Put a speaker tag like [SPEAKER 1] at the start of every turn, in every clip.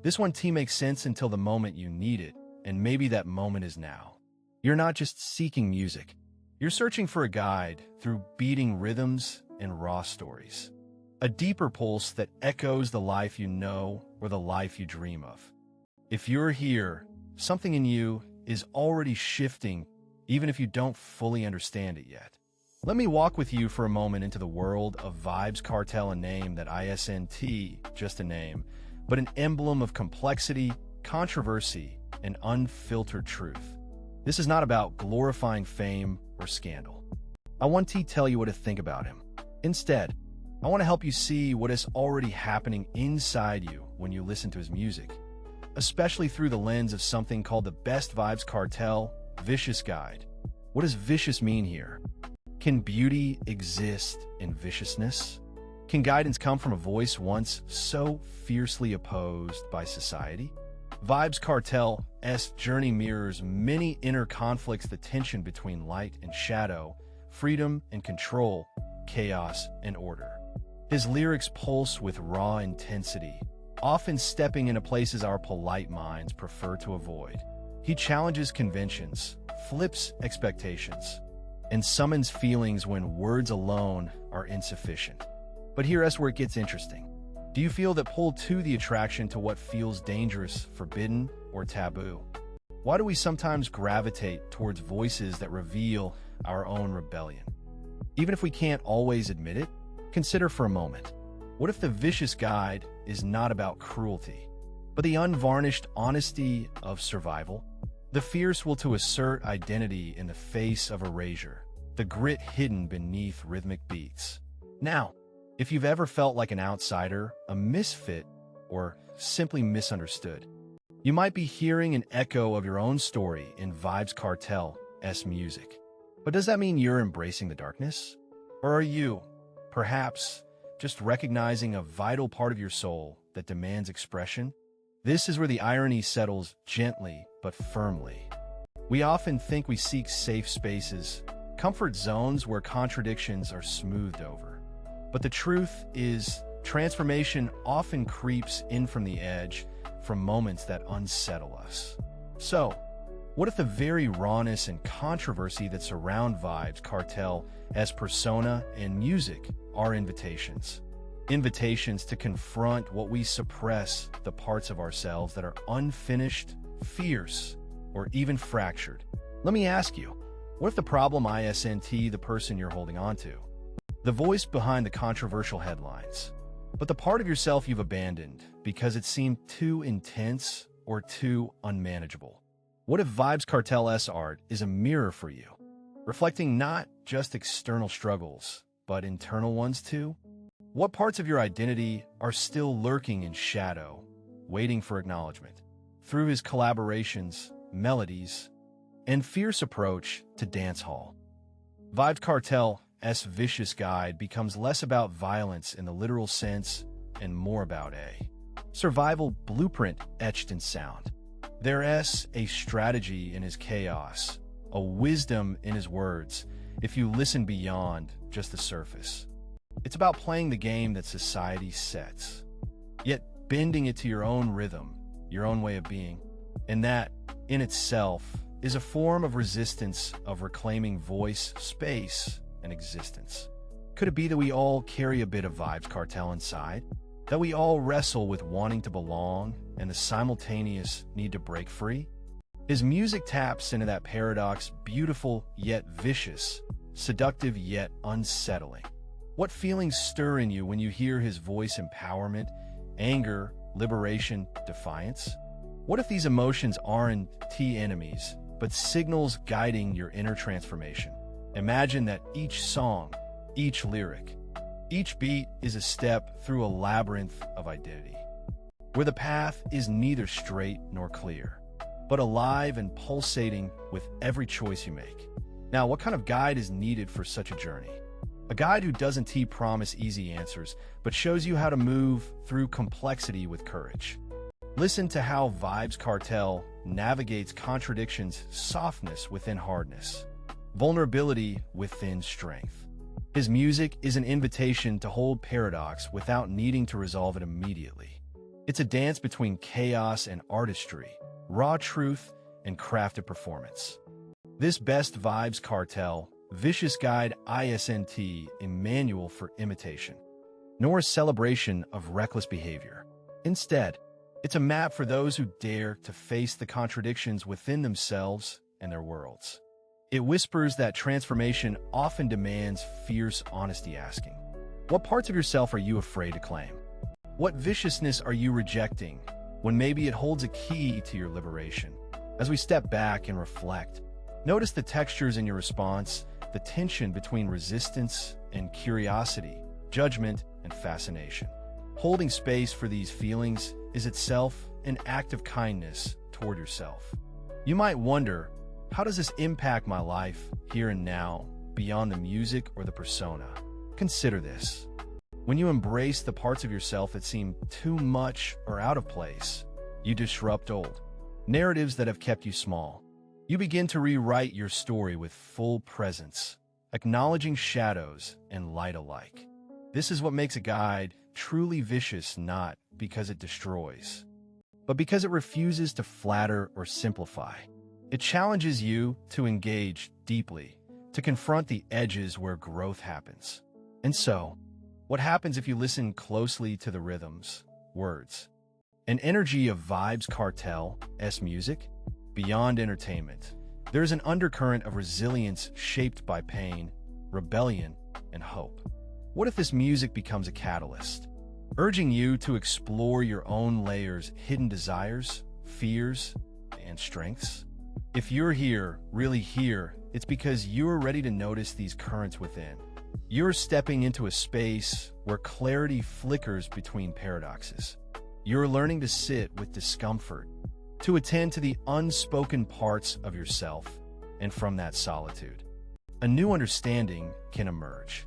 [SPEAKER 1] This one T makes sense until the moment you need it, and maybe that moment is now. You're not just seeking music. You're searching for a guide through beating rhythms and raw stories. A deeper pulse that echoes the life you know or the life you dream of. If you're here, something in you is already shifting, even if you don't fully understand it yet. Let me walk with you for a moment into the world of Vybz Kartel, a name that isn't just a name, but an emblem of complexity, controversy, and unfiltered truth. This is not about glorifying fame or scandal. I want to tell you what to think about him. Instead, I want to help you see what is already happening inside you when you listen to his music, especially through the lens of something called the Best Vybz Kartel Vicious Guide. What does vicious mean here? Can beauty exist in viciousness? Can guidance come from a voice once so fiercely opposed by society? Vybz Kartel's journey mirrors many inner conflicts, the tension between light and shadow, freedom and control, chaos and order. His lyrics pulse with raw intensity, often stepping into places our polite minds prefer to avoid. He challenges conventions, flips expectations, and summons feelings when words alone are insufficient. But here's where it gets interesting. Do you feel that pull to the attraction to what feels dangerous, forbidden, or taboo? Why do we sometimes gravitate towards voices that reveal our own rebellion? Even if we can't always admit it, consider for a moment. What if the vicious guide is not about cruelty, but the unvarnished honesty of survival? The fierce will to assert identity in the face of erasure, the grit hidden beneath rhythmic beats. Now, if you've ever felt like an outsider, a misfit, or simply misunderstood, you might be hearing an echo of your own story in Vybz Kartel's music. But does that mean you're embracing the darkness? Or are you, perhaps, just recognizing a vital part of your soul that demands expression? This is where the irony settles gently but firmly. We often think we seek safe spaces, comfort zones where contradictions are smoothed over. But the truth is, transformation often creeps in from the edge, from moments that unsettle us. So, what if the very rawness and controversy that surround Vybz Kartel's persona and music are invitations? Invitations to confront what we suppress, the parts of ourselves that are unfinished, fierce, or even fractured. Let me ask you, what if the problem isn't the person you're holding on to? The voice behind the controversial headlines, but the part of yourself you've abandoned because it seemed too intense or too unmanageable? What if Vybz Kartel's art is a mirror for you, reflecting not just external struggles, but internal ones too? What parts of your identity are still lurking in shadow, waiting for acknowledgement? Through his collaborations, melodies, and fierce approach to dancehall, Vybz Kartel's vicious guide becomes less about violence in the literal sense and more about a survival blueprint etched in sound. There's a strategy in his chaos, a wisdom in his words, if you listen beyond just the surface. It's about playing the game that society sets, yet bending it to your own rhythm, your own way of being. And that, in itself, is a form of resistance, of reclaiming voice, space, and existence. Could it be that we all carry a bit of Vybz Kartel inside? That we all wrestle with wanting to belong and the simultaneous need to break free? His music taps into that paradox, beautiful yet vicious, seductive yet unsettling. What feelings stir in you when you hear his voice? Empowerment, anger, liberation, defiance? What if these emotions aren't enemies, but signals guiding your inner transformation? Imagine that each song, each lyric, each beat is a step through a labyrinth of identity, where the path is neither straight nor clear, but alive and pulsating with every choice you make. Now, what kind of guide is needed for such a journey? A guide who doesn't promise easy answers, but shows you how to move through complexity with courage. Listen to how Vybz Kartel navigates contradictions, softness within hardness, vulnerability within strength. His music is an invitation to hold paradox without needing to resolve it immediately. It's a dance between chaos and artistry, raw truth and crafted performance. This best vibes Kartel, vicious guide isn't a manual for imitation, nor a celebration of reckless behavior. Instead, it's a map for those who dare to face the contradictions within themselves and their worlds. It whispers that transformation often demands fierce honesty, asking, what parts of yourself are you afraid to claim? What viciousness are you rejecting when maybe it holds a key to your liberation? As we step back and reflect, notice the textures in your response, the tension between resistance and curiosity, judgment and fascination. Holding space for these feelings is itself an act of kindness toward yourself. You might wonder, how does this impact my life here and now, beyond the music or the persona? Consider this. When you embrace the parts of yourself that seem too much or out of place, you disrupt old narratives that have kept you small. You begin to rewrite your story with full presence, acknowledging shadows and light alike. This is what makes a guide truly vicious, not because it destroys, but because it refuses to flatter or simplify. It challenges you to engage deeply, to confront the edges where growth happens. And so, what happens if you listen closely to the rhythms, words, and energy of Vybz Kartel's music? Beyond entertainment, there is an undercurrent of resilience shaped by pain, rebellion, and hope. What if this music becomes a catalyst, urging you to explore your own layers, hidden desires, fears, and strengths? If you're here, really here, it's because you're ready to notice these currents within. You're stepping into a space where clarity flickers between paradoxes. You're learning to sit with discomfort, to attend to the unspoken parts of yourself, and from that solitude, a new understanding can emerge.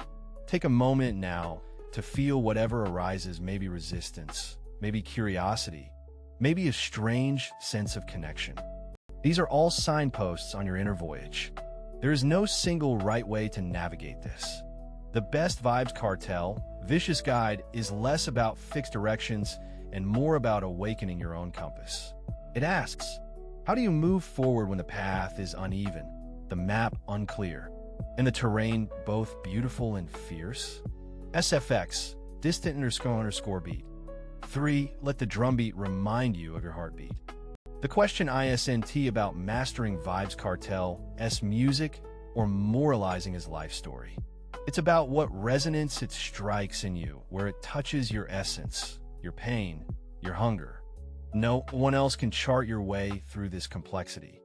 [SPEAKER 1] Take a moment now to feel whatever arises, maybe resistance, maybe curiosity, maybe a strange sense of connection. These are all signposts on your inner voyage. There is no single right way to navigate this. The best Vybz Kartel, vicious guide, is less about fixed directions and more about awakening your own compass. It asks, how do you move forward when the path is uneven, the map unclear, and the terrain both beautiful and fierce? SFX, distant__beat. 3. Let the drumbeat remind you of your heartbeat. The question isn't about mastering Vybz Kartel's music or moralizing his life story. It's about what resonance it strikes in you, where it touches your essence, your pain, your hunger. No one else can chart your way through this complexity.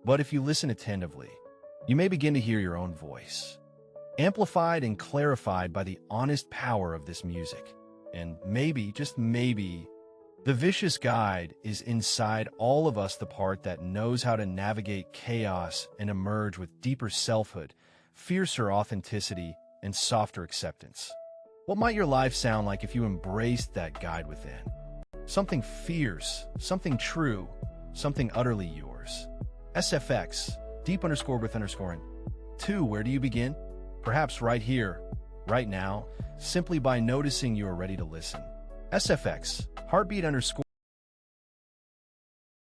[SPEAKER 1] But if you listen attentively, you may begin to hear your own voice, amplified and clarified by the honest power of this music. And maybe, just maybe, the vicious guide is inside all of us, the part that knows how to navigate chaos and emerge with deeper selfhood, fiercer authenticity, and softer acceptance. What might your life sound like if you embraced that guide within? Something fierce, something true, something utterly yours. SFX, deep_with_. 2. Where do you begin? Perhaps right here, right now, simply by noticing you are ready to listen. SFX, heartbeat_.